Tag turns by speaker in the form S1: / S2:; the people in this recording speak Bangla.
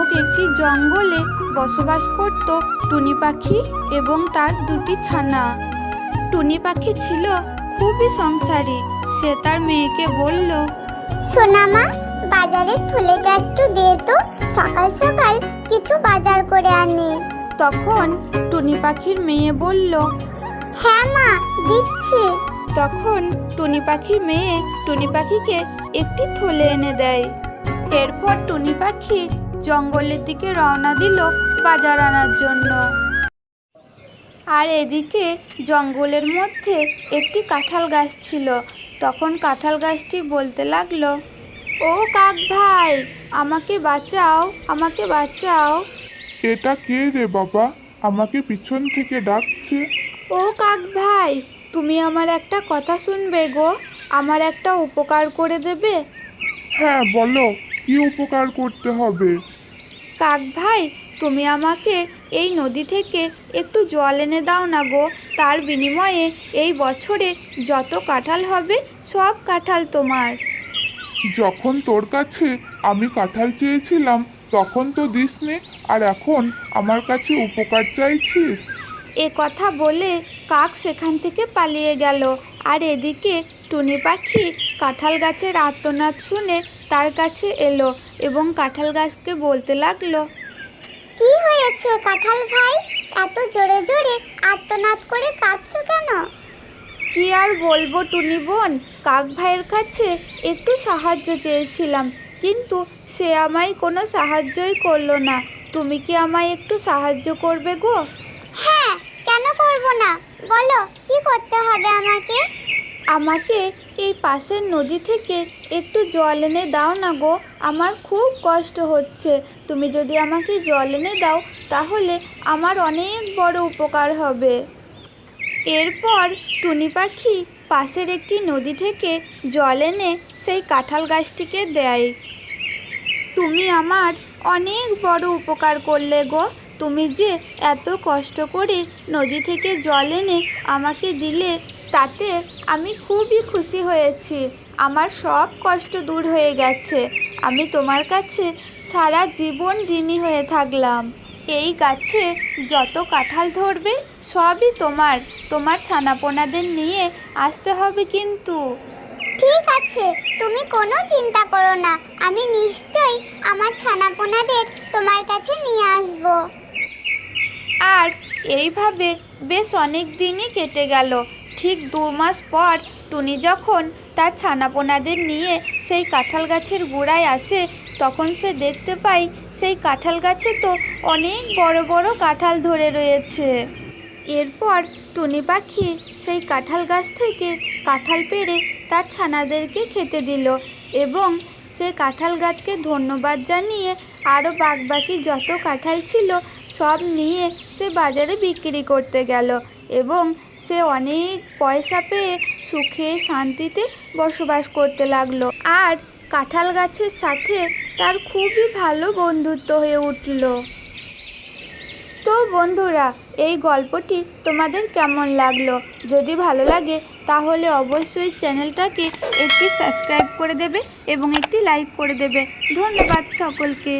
S1: নামক একটি জঙ্গলে বসবাস করত টুনি পাখি এবং তার দুটি ছানা। টুনি পাখি ছিল খুবই সংসারী। সে তার মেয়েকে বলল,
S2: সোনামা, বাজারের থলেটা একটু দে তো, সকাল সকাল কিছু বাজার করে আনে।
S1: তখন টুনি পাখির মেয়ে বলল,
S2: হ্যাঁ মা, দিচ্ছি।
S1: তখন টুনি পাখির মেয়ে টুনি পাখিকে একটি থলে এনে দেয়। এরপর টুনি পাখি জঙ্গলের দিকে রওনা দিল বাজার আনার জন্য। আর এদিকে জঙ্গলের মধ্যে একটি কাঁঠাল গাছ ছিল। তখন কাঁঠাল গাছটি বলতে লাগলো, ও কাক ভাই, আমাকে বাঁচাও, আমাকে বাঁচাও।
S3: এটা কে রে বাবা, আমাকে পিছন থেকে ডাকছে?
S1: ও কাক ভাই, তুমি আমার একটা কথা শুনবে গো, আমার একটা উপকার করে দেবে?
S3: হ্যাঁ বলো, কি উপকার করতে হবে?
S1: কাক ভাই, তুমি আমাকে এই নদী থেকে একটু জল এনে দাও না গো। তার বিনিময়ে এই বছরে যত কাঁঠাল হবে সব কাঁঠাল তোমার।
S3: যখন তোর কাছে আমি কাঁঠাল চেয়েছিলাম তখন তো দিসনি, আর এখন আমার কাছে উপকার চাইছিস?
S1: এ কথা বলে কাক সেখান থেকে পালিয়ে গেল। আর এদিকে টুনি পাখি কাঁঠাল গাছের আর্তনাদ শুনে তার কাছে এলো এবং কাঁঠাল গাছকে বলতে লাগলো,
S2: কি হয়েছে কাঁঠাল ভাই, এত জোরে জোরে আর্তনাদ করে কাঁদছো কেন?
S1: কি আর বলবো টুনি বোন, কাক ভাইয়ের কাছে একটু সাহায্য চেয়েছিলাম, কিন্তু সে আমায় কোনো সাহায্যই করলো না। তুমি কি আমায় একটু সাহায্য করবে গো?
S2: হ্যাঁ, কেন করব না, বলো কি করতে হবে আমাকে?
S1: আমাকে এই পাশের নদী থেকে একটু জল এনে দাও না গো, আমার খুব কষ্ট হচ্ছে। তুমি যদি আমাকে জল এনে দাও তাহলে আমার অনেক বড় উপকার হবে। এরপর টুনি পাখি পাশের একটি নদী থেকে জল এনে সেই কাঁঠাল গাছটিকে দেয়। তুমি আমার অনেক বড় উপকার করলে গো, তুমি যে এত কষ্ট করে নদী থেকে জল এনে আমাকে দিলে, তাতে আমি খুবই খুশি হয়েছি। আমার সব কষ্ট দূর হয়ে গেছে। আমি তোমার কাছে সারা জীবন ঋণী হয়ে থাকলাম। এই গাছে যত কাঁঠাল ধরবে সবই তোমার। তোমার ছানাপোনাদের নিয়ে আসতে হবে কিন্তু।
S2: ঠিক আছে, তুমি কোনো চিন্তা করো না, আমি নিশ্চয়ই আমার ছানাপোনাদের তোমার কাছে নিয়ে আসব।
S1: আর এইভাবে বেশ অনেক দিনই কেটে গেল। ঠিক 2 মাস পর টুনি যখন তার ছানাপোনাদের নিয়ে সেই কাঁঠাল গাছের গোড়ায় আসে, তখন সে দেখতে পায় সেই কাঁঠাল গাছে তো অনেক বড় বড় কাঁঠাল ধরে রয়েছে। এরপর টুনি পাখি সেই কাঁঠাল গাছ থেকে কাঁঠাল পেড়ে তার ছানাদেরকে খেতে দিল এবং সে কাঁঠাল গাছকে ধন্যবাদ জানিয়ে আরও বাকি যত কাঁঠাল ছিল সব নিয়ে সে বাজারে বিক্রি করতে গেল এবং সে অনেক পয়সা পেয়ে সুখে শান্তিতে বসবাস করতে লাগলো। আর কাঁঠাল গাছের সাথে তার খুবই ভালো বন্ধুত্ব হয়ে উঠল। তো বন্ধুরা, এই গল্পটি তোমাদের কেমন লাগলো? যদি ভালো লাগে তাহলে অবশ্যই চ্যানেলটাকে একটি সাবস্ক্রাইব করে দেবে এবং একটি লাইক করে দেবে। ধন্যবাদ সকলকে।